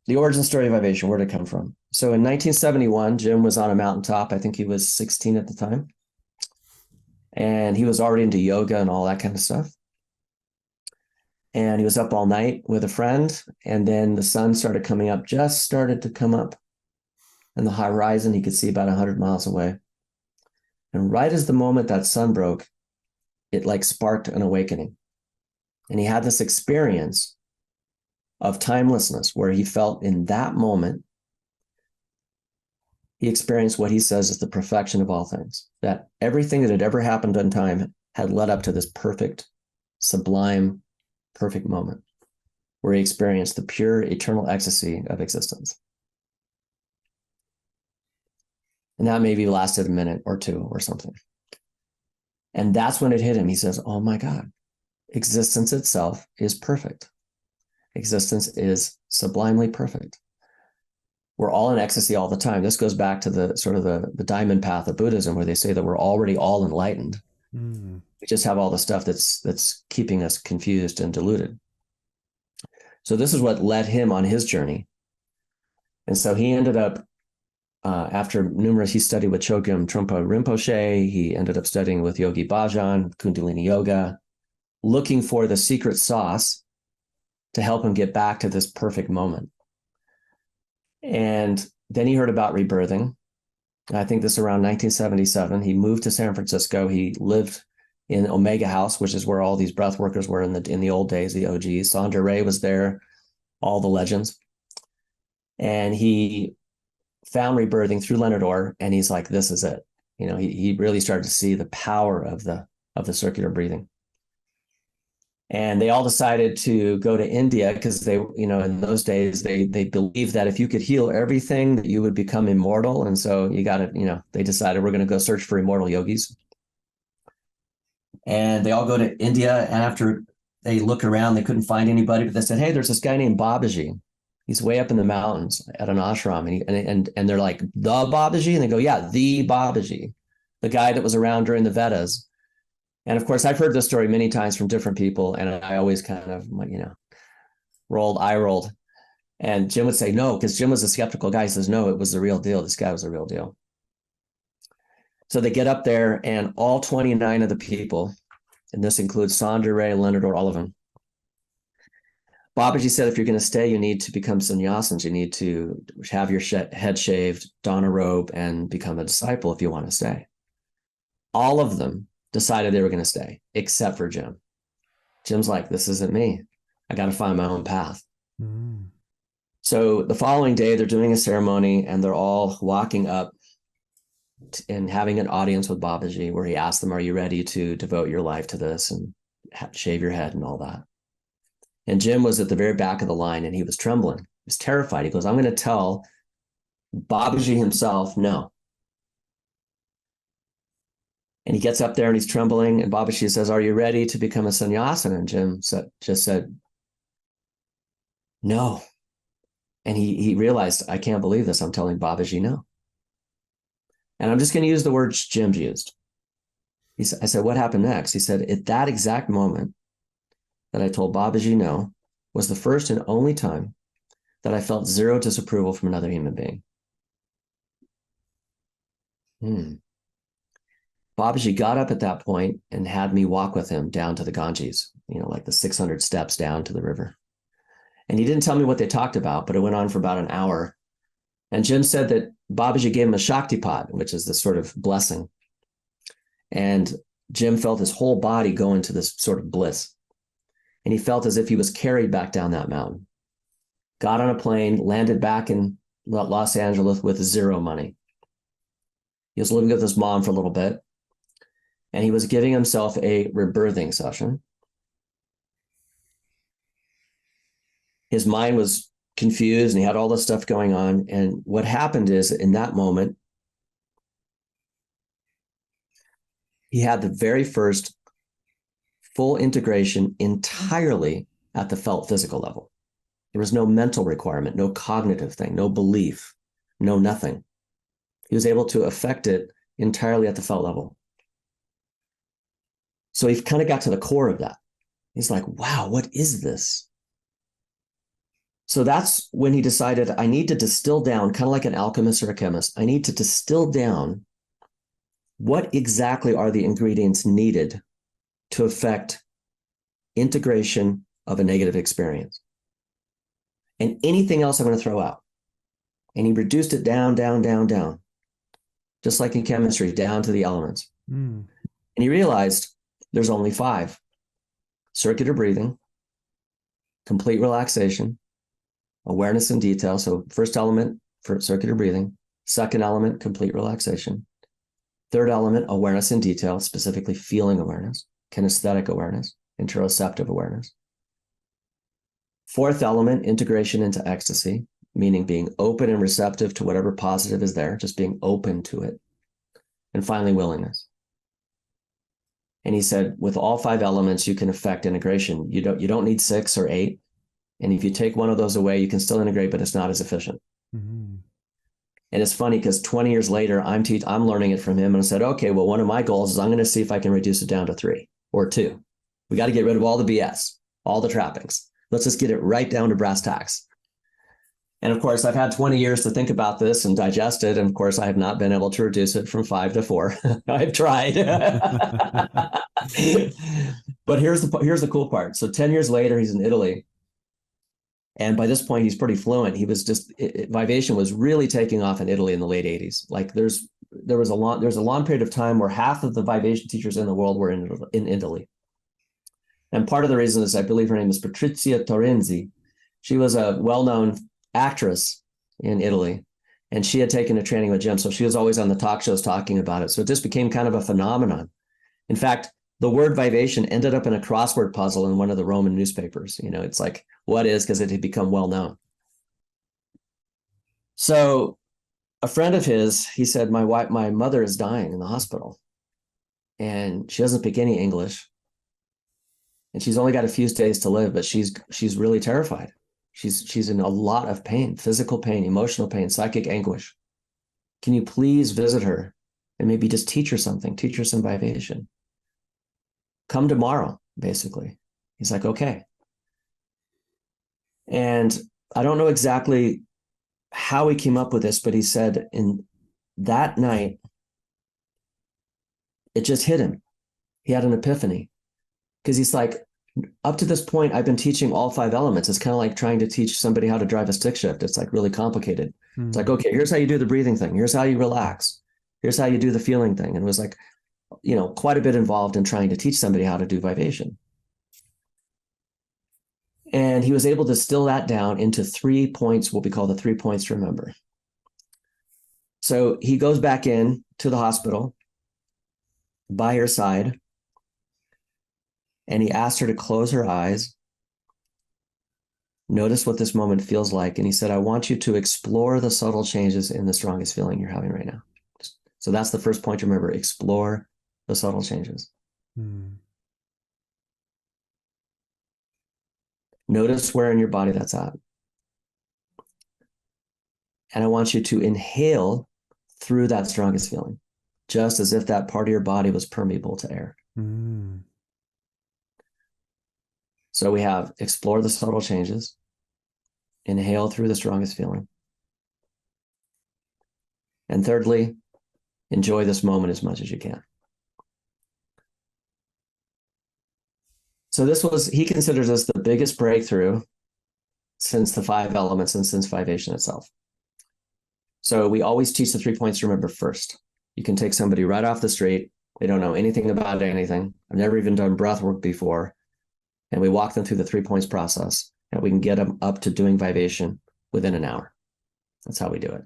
the origin story of Vivation, where did it come from? So in 1971, Jim was on a mountaintop. I think he was 16 at the time. And he was already into yoga and all that kind of stuff. And he was up all night with a friend. And then the sun started coming up, just started to come up. And the horizon, he could see about 100 miles away. And right as the moment that sun broke, it like sparked an awakening. And he had this experience of timelessness where he felt in that moment, he experienced what he says is the perfection of all things, that everything that had ever happened in time had led up to this perfect, sublime, perfect moment where he experienced the pure eternal ecstasy of existence. And that maybe lasted a minute or two or something. And that's when it hit him. He says, oh my God, existence itself is perfect. Existence is sublimely perfect. We're all in ecstasy all the time. This goes back to the sort of the diamond path of Buddhism, where they say that we're already all enlightened. Mm. We just have all the stuff that's keeping us confused and deluded. So this is what led him on his journey. And so he ended up, he studied with Chogyam Trungpa Rinpoche. He ended up studying with Yogi Bhajan, Kundalini Yoga, looking for the secret sauce to help him get back to this perfect moment. And then he heard about rebirthing. I think this is around 1977. He moved to San Francisco. He lived in Omega House, which is where all these breath workers were in the old days, the OGs. Sandra Ray was there, all the legends. And he found rebirthing through Leonard Orr, and he's like, this is it. You know, he really started to see the power of the circular breathing. And they all decided to go to India because they, you know, in those days, they believed that if you could heal everything, that you would become immortal. And so you got to, you know, they decided we're going to go search for immortal yogis. And they all go to India. And after they look around, they couldn't find anybody, but they said, hey, there's this guy named Babaji. He's way up in the mountains at an ashram. And they're like, the Babaji? And they go, yeah, the Babaji, the guy that was around during the Vedas. And of course, I've heard this story many times from different people, and I always kind of, you know, eye rolled. And Jim would say no, because Jim was a skeptical guy. He says, no, it was the real deal. This guy was the real deal. So they get up there, and all 29 of the people, and this includes Sandra Ray, Leonard Orr, all of them. Babaji said, if you're going to stay, you need to become sannyasins. You need to have your head shaved, don a robe, and become a disciple if you want to stay. All of them decided they were going to stay, except for Jim. Jim's like, this isn't me. I got to find my own path. Mm. So the following day, they're doing a ceremony, and they're all walking up and having an audience with Babaji, where he asked them, are you ready to devote your life to this and shave your head and all that? And Jim was at the very back of the line, and he was trembling. He was terrified. He goes, I'm going to tell Babaji himself no. And he gets up there and he's trembling, and Babaji says, are you ready to become a sannyasin? And Jim just said, no. And he realized, I can't believe this. I'm telling Babaji no. And I'm just going to use the words Jim used. I said, what happened next? He said, at that exact moment that I told Babaji no was the first and only time that I felt zero disapproval from another human being. Babaji got up at that point and had me walk with him down to the Ganges, you know, like the 600 steps down to the river. And he didn't tell me what they talked about, but it went on for about an hour. And Jim said that Babaji gave him a Shaktipat, which is this sort of blessing. And Jim felt his whole body go into this sort of bliss. And he felt as if he was carried back down that mountain. Got on a plane, landed back in Los Angeles with zero money. He was living with his mom for a little bit. And he was giving himself a rebirthing session. His mind was confused, and he had all this stuff going on. And what happened is, in that moment, he had the very first full integration entirely at the felt physical level. There was no mental requirement, no cognitive thing, no belief, no nothing. He was able to affect it entirely at the felt level. So he kind of got to the core of that. He's like, wow, what is this? So that's when he decided, I need to distill down, kind of like an alchemist or a chemist, I need to distill down what exactly are the ingredients needed to affect integration of a negative experience. And anything else I'm going to throw out. And he reduced it down, down, down, down, just like in chemistry, down to the elements. And he realized there's only 5: circular breathing, complete relaxation, awareness in detail. So first element for circular breathing, second element, complete relaxation. Third element, awareness in detail, specifically feeling awareness, kinesthetic awareness, interoceptive awareness. Fourth element, integration into ecstasy, meaning being open and receptive to whatever positive is there, just being open to it. And finally, willingness. And he said, with all 5 elements, you can affect integration. You don't need 6 or 8. And if you take one of those away, you can still integrate, but it's not as efficient. Mm-hmm. And it's funny because 20 years later, I'm learning it from him, and I said, okay, well, one of my goals is I'm going to see if I can reduce it down to 3 or 2. We got to get rid of all the BS, all the trappings. Let's just get it right down to brass tacks. And of course, I've had 20 years to think about this and digest it. And of course, I have not been able to reduce it from 5 to 4. I've tried. But here's the cool part. So 10 years later, he's in Italy. And by this point, he's pretty fluent. He was Vivation was really taking off in Italy in the late 80s. Like there's a long period of time where half of the Vivation teachers in the world were in Italy. And part of the reason is, I believe her name is Patrizia Torenzi. She was a well-known actress in Italy, and she had taken a training with Jim. So she was always on the talk shows talking about it. So it just became kind of a phenomenon. In fact, the word Vivation ended up in a crossword puzzle in one of the Roman newspapers. You know, it's like, what is, because it had become well known. So a friend of his, he said, my mother is dying in the hospital, and she doesn't speak any English, and she's only got a few days to live, but she's really terrified. She's in a lot of pain, physical pain, emotional pain, psychic anguish. Can you please visit her and maybe just teach her something, teach her some Vivation? Come tomorrow, basically. He's like, okay. And I don't know exactly how he came up with this, but he said in that night, it just hit him. He had an epiphany, because he's like, up to this point, I've been teaching all 5 elements. It's kind of like trying to teach somebody how to drive a stick shift. It's like really complicated. It's like, okay, here's how you do the breathing thing. Here's how you relax. Here's how you do the feeling thing. And it was like, quite a bit involved in trying to teach somebody how to do Vivation. And he was able to distill that down into 3 points, what we call the 3 points to remember. So he goes back in to the hospital by her side, and he asked her to close her eyes. Notice what this moment feels like. And he said, I want you to explore the subtle changes in the strongest feeling you're having right now. So that's the first point to remember, explore the subtle changes. Notice where in your body that's at. And I want you to inhale through that strongest feeling, just as if that part of your body was permeable to air. So we have explore the subtle changes, inhale through the strongest feeling. And thirdly, enjoy this moment as much as you can. So he considers this the biggest breakthrough since the 5 elements and since Vivation itself. So we always teach the 3 points to remember first. You can take somebody right off the street. They don't know anything about anything. I've never even done breath work before. And we walk them through the 3 points process, and we can get them up to doing Vivation within an hour. That's how we do it.